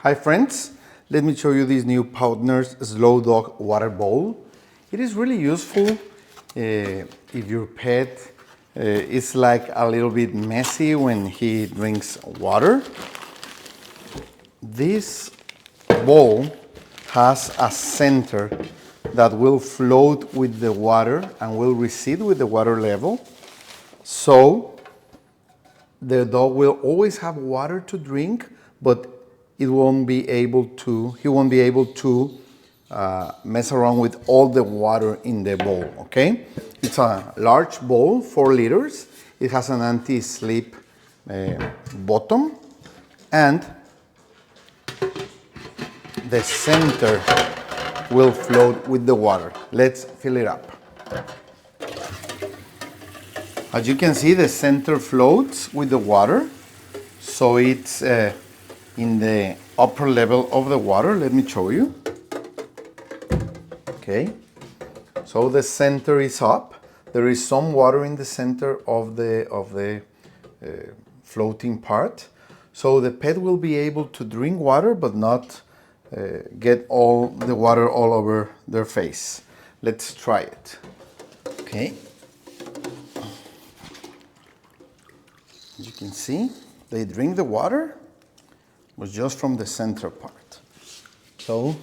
Hi friends, let me show you this new Partners Slow Dog water bowl. It is really useful if your pet is like a little bit messy when he drinks water. This bowl has a center that will float with the water and will recede with the water level. So the dog will always have water to drink, but he won't be able to mess around with all the water in the bowl, okay? It's a large bowl, 4 liters. It has an anti-slip bottom, and the center will float with the water. Let's fill it up. As you can see, the center floats with the water, so it's in the upper level of the water. Let me show you. Okay, so the center is up. There is some water in the center of the floating part, so the pet will be able to drink water but not get all the water all over their face. Let's try it. Okay. As you can see, they drink the water, but just from the center part. So,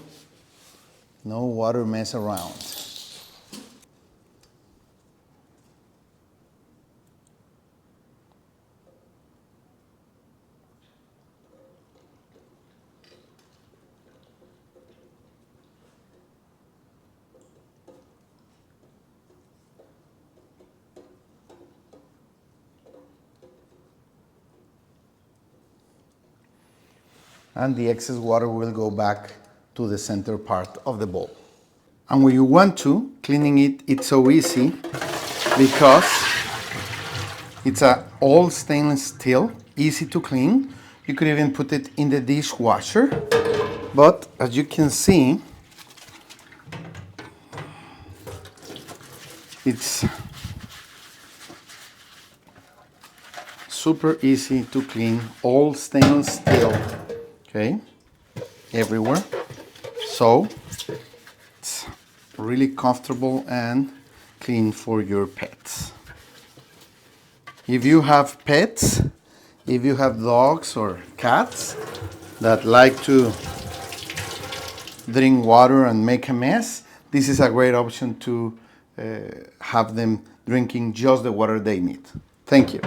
no water mess around. And the excess water will go back to the center part of the bowl. And when you want to, cleaning it, it's so easy because it's all stainless steel, easy to clean. You could even put it in the dishwasher. But as you can see, it's super easy to clean, all stainless steel. Okay, everywhere. So it's really comfortable and clean for your pets. If you have pets, if you have dogs or cats that like to drink water and make a mess, this is a great option to have them drinking just the water they need. Thank you.